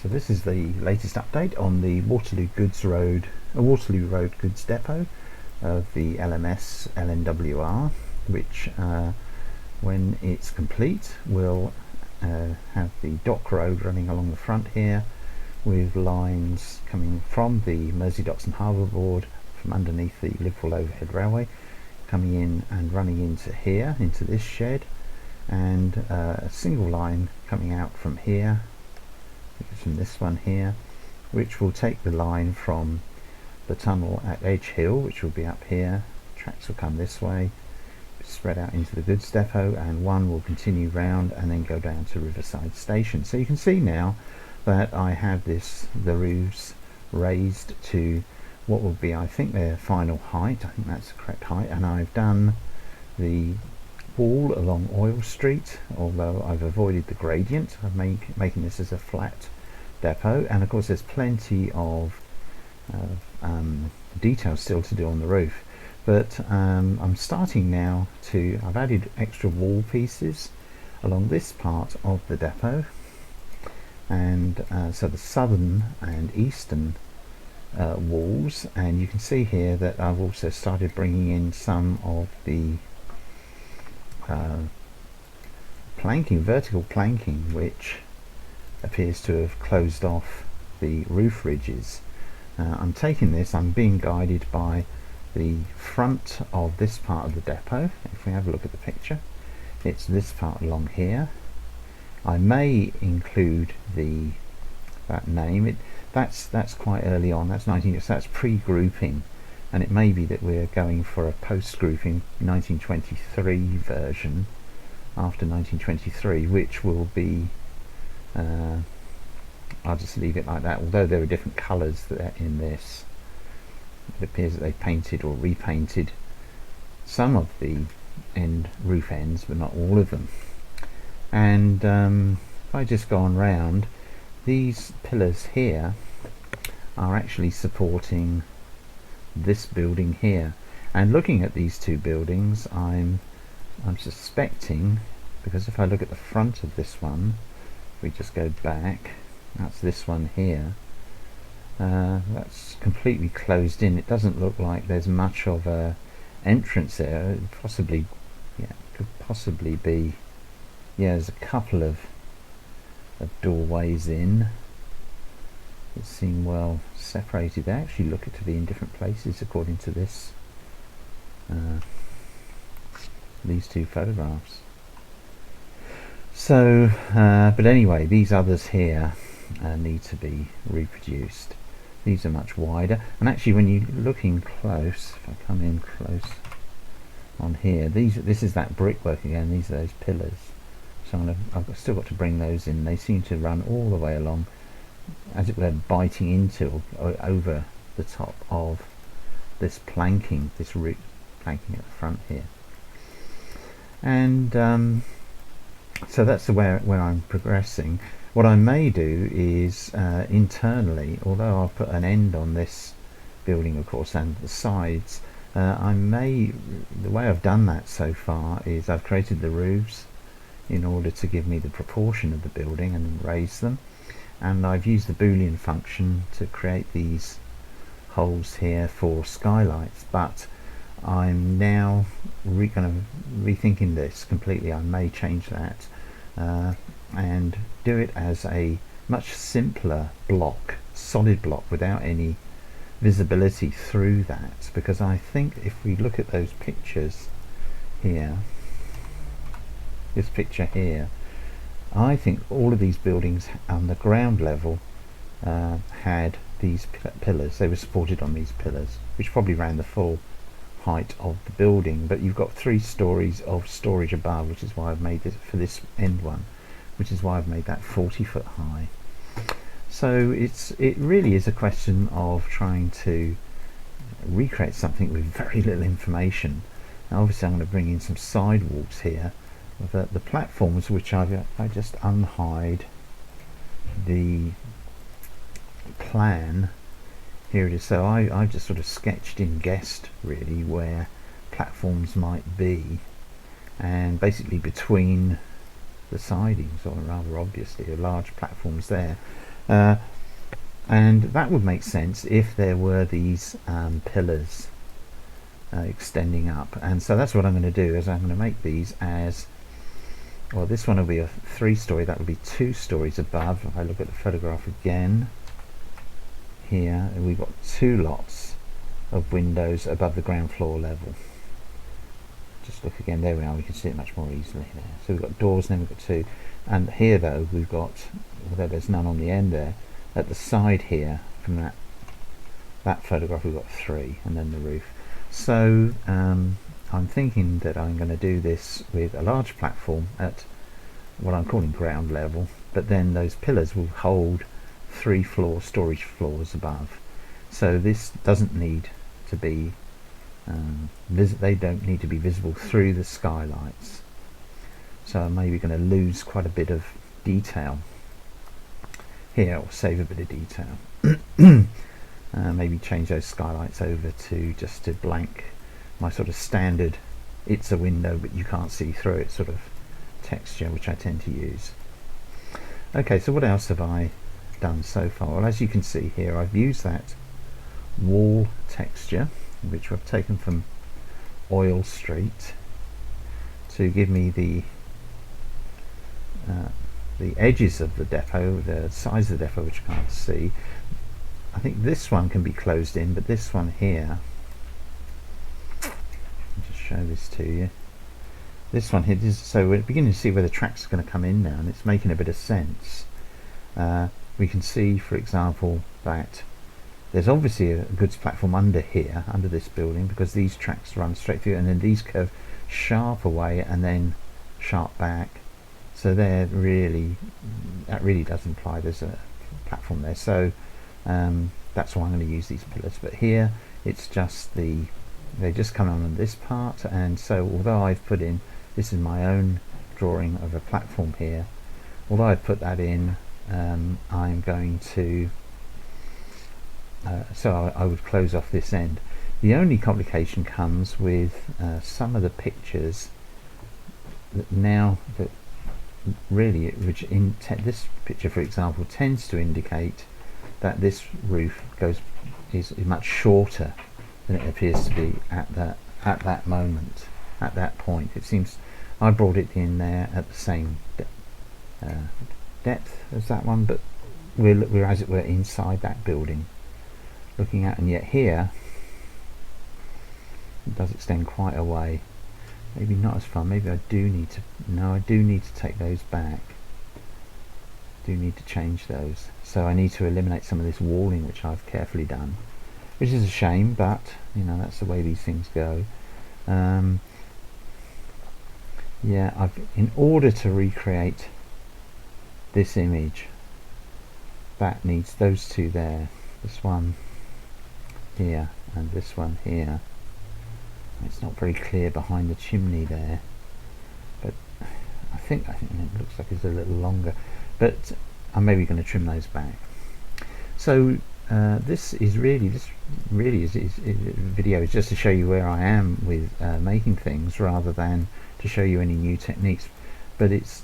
So this is the latest update on the Waterloo Road goods depot of the LMS LNWR, which when it's complete will have the dock road running along the front here, with lines coming from the Mersey Docks and Harbour Board from underneath the Liverpool Overhead Railway, coming in and running into here, into this shed, and a single line coming out from here, from this one here, which will take the line from the tunnel at Edge Hill, which will be up here. Tracks will come this way, spread out into the goods depot, and one will continue round and then go down to Riverside Station. So you can see now that I have the roofs raised to what will be, I think, their final height. I think that's the correct height, and I've done the wall along Oil Street, although I've avoided the gradient. I'm making this as a flat depot, and of course there's plenty of details still to do on the roof, but I'm starting now I've added extra wall pieces along this part of the depot, and so the southern and eastern walls, and you can see here that I've also started bringing in some of the vertical planking, which appears to have closed off the roof ridges. I'm being guided by the front of this part of the depot. If we have a look at the picture, it's this part along here. I may include that name. That's quite early on. That's that's pre-grouping, and it may be that we're going for a post-grouping 1923 version after 1923, which will be I'll just leave it like that, although there are different colours that in this. It appears that they painted or repainted some of the roof ends, but not all of them. And if I just go on round, these pillars here are actually supporting this building here. And looking at these two buildings, I'm suspecting, because if I look at the front of this one, if we just go back, that's this one here, that's completely closed in. It doesn't look like there's much of a entrance there. It could possibly be, there's a couple of doorways in that seem well separated. They actually look to be in different places according to these two photographs. So but anyway, these others here need to be reproduced. These are much wider, and actually when you're looking close, if I come in close on here, this is that brickwork again. These are those pillars. So I've still got to bring those in. They seem to run all the way along, as it were, biting into or over the top of this planking, this root planking at the front here. And so that's where I'm progressing. What I may do is internally, although I'll put an end on this building, of course, and the sides, the way I've done that so far is I've created the roofs in order to give me the proportion of the building and raise them, and I've used the Boolean function to create these holes here for skylights. But I'm now rethinking this completely. I may change that and do it as a much simpler block, solid block, without any visibility through that, because I think if we look at those pictures here, this picture here, I think all of these buildings on the ground level had these pillars. They were supported on these pillars, which probably ran the full height of the building, but you've got 3 stories of storage above, which is why I've made this for this end one, which is why I've made that 40-foot high. So it really is a question of trying to recreate something with very little information. Now obviously I'm going to bring in some sidewalks here. The platforms, which I just unhide the plan. Here it is. So I've just sort of guessed really where platforms might be, and basically between the sidings, or rather obviously large platforms there, And that would make sense if there were these pillars extending up. And so that's what I'm going to do, is I'm going to make these as, well, this one will be a 3-story, that will be 2 stories above. If I look at the photograph again, here we've got 2 lots of windows above the ground floor level. Just look again, there we are, we can see it much more easily there. So we've got doors, and then we've got 2, and here though we've got, although there's none on the end there, at the side here from that photograph we've got 3, and then the roof. So I'm thinking that I'm going to do this with a large platform at what I'm calling ground level, but then those pillars will hold 3 storage floors above. So this doesn't need to be they don't need to be visible through the skylights. So I'm maybe going to lose quite a bit of detail here, or save a bit of detail. Maybe change those skylights over to just to blank, my sort of standard it's a window but you can't see through it sort of texture, which I tend to use. Okay, so what else have I done so far? Well, as you can see here, I've used that wall texture, which I've taken from Oil Street, to give me the edges of the depot, the size of the depot, which I can't see. I think this one can be closed in, but this one here, I'll just show this to you. This one here is, so we're beginning to see where the tracks are going to come in now, and it's making a bit of sense. We can see, for example, that there's obviously a goods platform under here, under this building, because these tracks run straight through, and then these curve sharp away and then sharp back. So that really does imply there's a platform there. So that's why I'm going to use these pillars. But here it's just they just come on this part, and so although I've put in, this is my own drawing of a platform here, although I've put that in, I'm going to so I would close off this end. The only complication comes with some of the pictures that now that really, which in this picture, for example, tends to indicate that this roof is much shorter than it appears to be at that moment, at that point. It seems I brought it in there at the same depth as that one, but we're as it were inside that building looking at, and yet here it does extend quite a way. Maybe not as far. Maybe I do need to, no, I do need to take those back. Do need to change those. So I need to eliminate some of this walling, which I've carefully done, which is a shame, but you know, that's the way these things go. Yeah, in order to recreate this image, that needs those two there, this one here and this one here. It's not very clear behind the chimney there, but I think it looks like it's a little longer, but I'm maybe going to trim those back. So this video is just to show you where I am with making things, rather than to show you any new techniques. But it's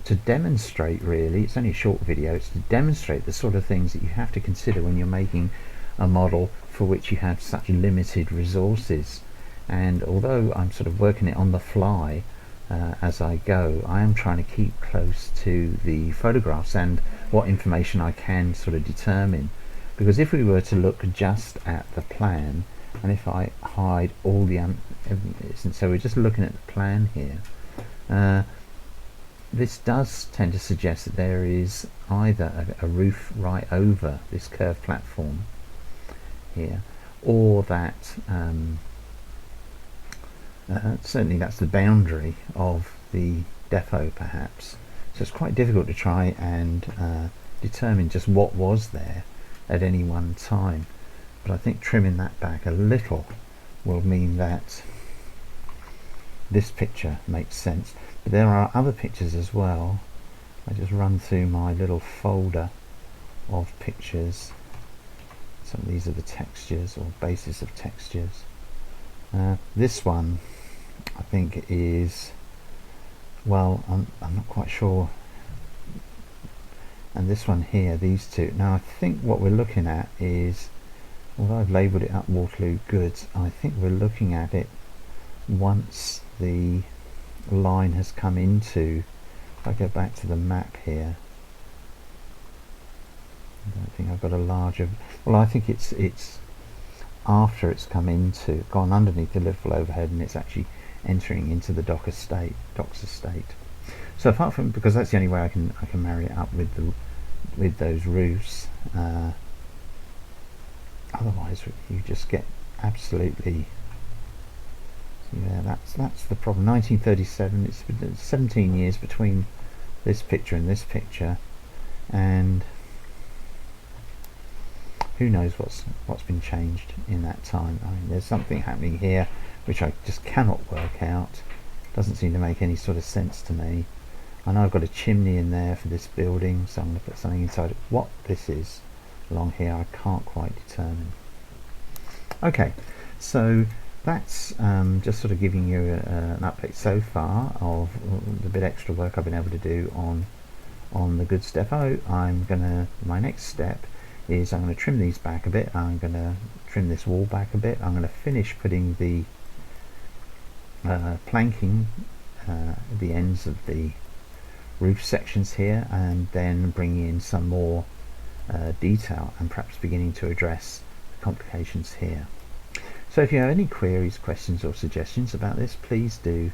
to demonstrate, really. It's only a short video. It's to demonstrate the sort of things that you have to consider when you're making a model for which you have such limited resources. And although I'm sort of working it on the fly as I go, I am trying to keep close to the photographs and what information I can sort of determine. Because if we were to look just at the plan, and if I hide all the so we're just looking at the plan here, this does tend to suggest that there is either a roof right over this curved platform here, or that certainly that's the boundary of the depot perhaps. So it's quite difficult to try and determine just what was there at any one time. But I think trimming that back a little will mean that this picture makes sense. But there are other pictures as well. I just run through my little folder of pictures. Some of these are the textures or basis of textures. This one I think is, well, I'm not quite sure. and this one here, these two. Now I think what we're looking at is, although I've labelled it up Waterloo goods, I think we're looking at it once the line has come into, if I go back to the map here, I don't think I've got a larger, well I think it's after it's come into, gone underneath the Liverpool overhead, and it's actually entering into the docks estate. So apart from, because that's the only way I can marry it up with those roofs, otherwise you just get absolutely, yeah, that's the problem. 1937, it's been 17 years between this picture and this picture, and who knows what's been changed in that time. I mean, there's something happening here which I just cannot work out. Doesn't seem to make any sort of sense to me. I know I've got a chimney in there for this building, so I'm going to put something inside it. What this is along here, I can't quite determine. Okay, so that's just sort of giving you an update so far of the bit extra work I've been able to do on the goods depot. My next step is I'm going to trim these back a bit. I'm going to trim this wall back a bit. I'm going to finish putting the planking at the ends of the roof sections here, and then bring in some more detail and perhaps beginning to address the complications here. So if you have any queries, questions or suggestions about this, please do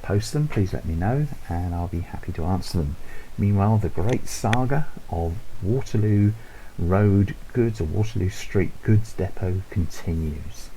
post them. Please let me know and I'll be happy to answer them. Meanwhile, the great saga of Waterloo Road goods, or Waterloo Street goods depot, continues.